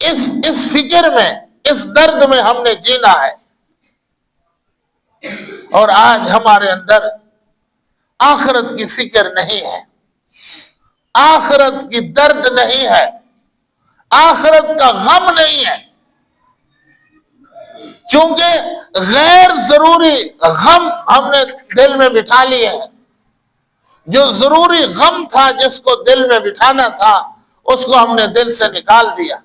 اس فکر میں، اس درد میں ہم نے جینا ہے. اور آج ہمارے اندر آخرت کی فکر نہیں ہے، آخرت کی درد نہیں ہے، آخرت کا غم نہیں ہے. چونکہ غیر ضروری غم ہم نے دل میں بٹھا لیے ہیں. جو ضروری غم تھا، جس کو دل میں بٹھانا تھا، اس کو ہم نے دل سے نکال دیا.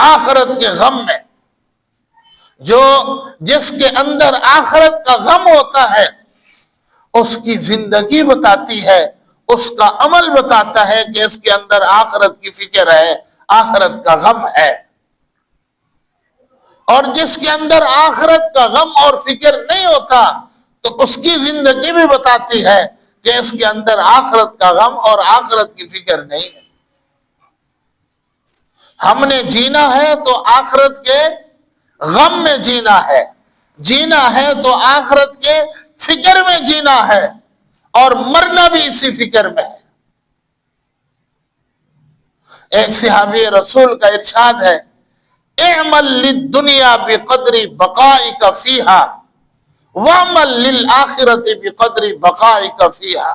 آخرت کے غم میں، جس کے اندر آخرت کا غم ہوتا ہے، اس کی زندگی بتاتی ہے، اس کا عمل بتاتا ہے کہ اس کے اندر آخرت کی فکر ہے، آخرت کا غم ہے. اور جس کے اندر آخرت کا غم اور فکر نہیں ہوتا، تو اس کی زندگی بھی بتاتی ہے کہ اس کے اندر آخرت کا غم اور آخرت کی فکر نہیں ہے. ہم نے جینا ہے تو آخرت کے غم میں جینا ہے، جینا ہے تو آخرت کے فکر میں جینا ہے، اور مرنا بھی اسی فکر میں ہے. ایک صحابی رسول کا ارشاد ہے، اعمل للدنیا بقدر بقائک فیہا وعمل للآخرت بقدر بقائک فیہا.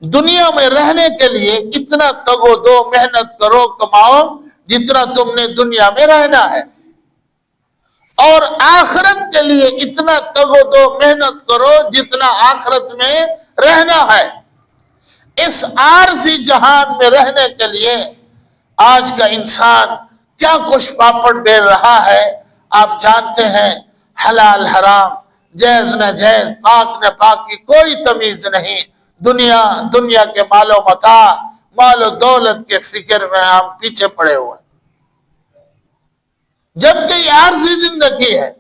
دنیا میں رہنے کے لیے اتنا تگ و دو محنت کرو، کماؤ جتنا تم نے دنیا میں رہنا ہے، اور آخرت کے لیے اتنا تگ و دو محنت کرو جتنا آخرت میں رہنا ہے. اس عارضی جہان میں رہنے کے لیے آج کا انسان کیا کچھ پاپڑ بیل رہا ہے. آپ جانتے ہیں، حلال حرام، جائز ناجائز، پاک ناپاک کی کوئی تمیز نہیں. دنیا کے مال و متاع، مال و دولت کے فکر میں ہم پیچھے پڑے ہوئے، جبکہ یہ عارضی زندگی ہے.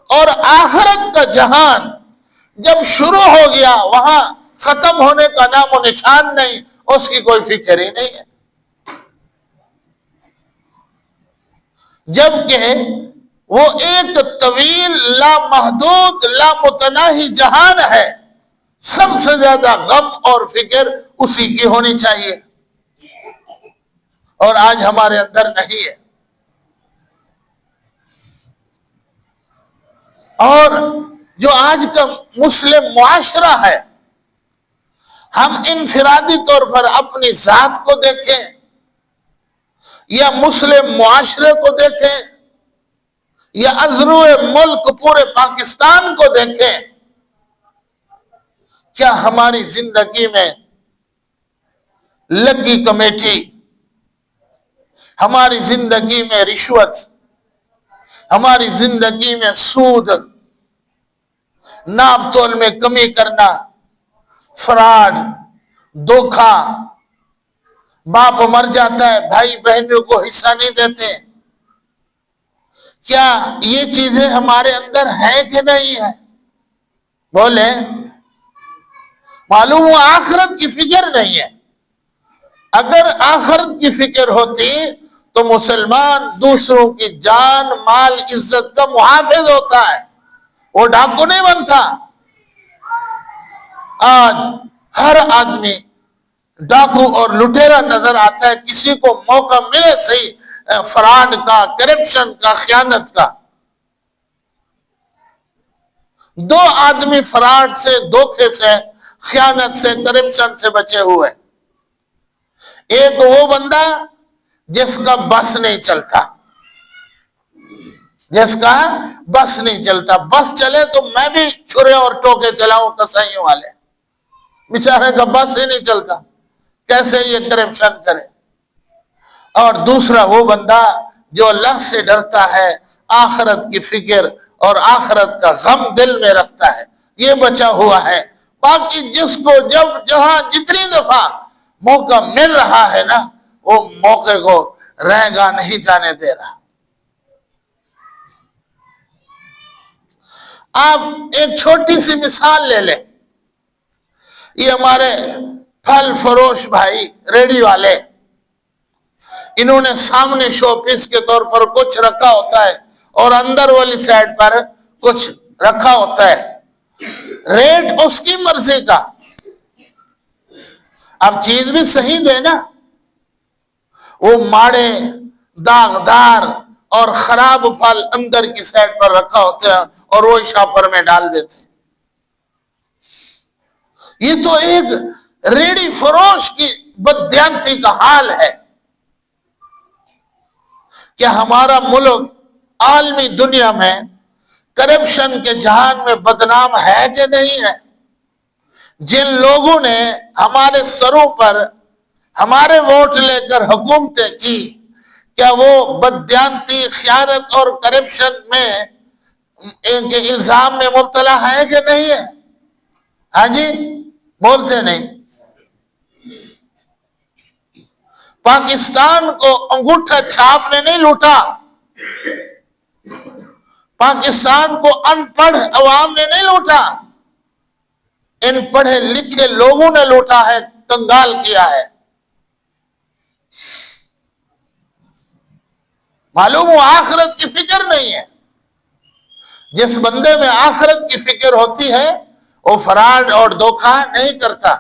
اور آخرت کا جہان جب شروع ہو گیا، وہاں ختم ہونے کا نام و نشان نہیں، اس کی کوئی فکر ہی نہیں ہے. جبکہ وہ ایک طویل، لامحدود، لامتناہی جہان ہے. سب سے زیادہ غم اور فکر اسی کی ہونی چاہیے، اور آج ہمارے اندر نہیں ہے. اور جو آج کا مسلم معاشرہ ہے، ہم انفرادی طور پر اپنی ذات کو دیکھیں یا مسلم معاشرے کو دیکھیں یا عزرو ملک پورے پاکستان کو دیکھیں، کیا ہماری زندگی میں لگی کمیٹی، ہماری زندگی میں رشوت، ہماری زندگی میں سود، ناپ تول میں کمی کرنا، فراڈ، دھوکہ، باپ مر جاتا ہے بھائی بہنوں کو حصہ نہیں دیتے، کیا یہ چیزیں ہمارے اندر ہیں کہ نہیں ہے؟ بولے. معلوم ہوا آخرت کی فکر نہیں ہے. اگر آخرت کی فکر ہوتی تو مسلمان دوسروں کی جان، مال، عزت کا محافظ ہوتا ہے، وہ ڈاکو نہیں بنتا. آج ہر آدمی ڈاکو اور لٹیرا نظر آتا ہے، کسی کو موقع ملے صحیح فراڈ کا، کرپشن کا، خیانت کا. دو آدمی فراڈ سے، دھوکے سے، خیانت سے، کرپشن سے بچے ہوئے. ایک وہ بندہ جس کا بس نہیں چلتا، جس کا بس نہیں چلتا. بس چلے تو میں بھی چھرے اور ٹوکے چلاؤں کسائیوں والے، بیچارے کا بس ہی نہیں چلتا، کیسے یہ کرپشن کرے. اور دوسرا وہ بندہ جو اللہ سے ڈرتا ہے، آخرت کی فکر اور آخرت کا غم دل میں رکھتا ہے، یہ بچا ہوا ہے. باقی جس کو جہاں جتنی دفعہ موقع مل رہا ہے نا، وہ موقع کو رہ گا نہیں جانے دے رہا. آپ ایک چھوٹی سی مثال لے لیں. یہ ہمارے پھل فروش بھائی، ریڈی والے، انہوں نے سامنے شو پیس کے طور پر کچھ رکھا ہوتا ہے اور اندر والی سائڈ پر کچھ رکھا ہوتا ہے. ریٹ اس کی مرضی کا. اب چیز بھی صحیح دے نا. وہ ماڑے داغدار اور خراب پھل اندر کی سائڈ پر رکھا ہوتا ہے اور وہ شاپر میں ڈال دیتے. یہ تو ایک ریڑی فروش کی بددیانتی کا حال ہے کہ ہمارا ملک عالمی دنیا میں کرپشن کے جہان میں بدنام ہے کہ نہیں ہے. جن لوگوں نے ہمارے سروں پر ہمارے ووٹ لے کر حکومتیں کی، کیا وہ بددیانتی، خیانت اور کرپشن میں ان کے الزام میں مبتلا ہے کہ نہیں ہے؟ ہاں جی، بولتے نہیں. پاکستان کو انگوٹھا چھاپ نے نہیں لوٹا، پاکستان کو ان پڑھ عوام نے نہیں لوٹا، ان پڑھے لکھے لوگوں نے لوٹا ہے، کنگال کیا ہے. معلوم ہو آخرت کی فکر نہیں ہے. جس بندے میں آخرت کی فکر ہوتی ہے وہ فراڈ اور دھوکہ نہیں کرتا.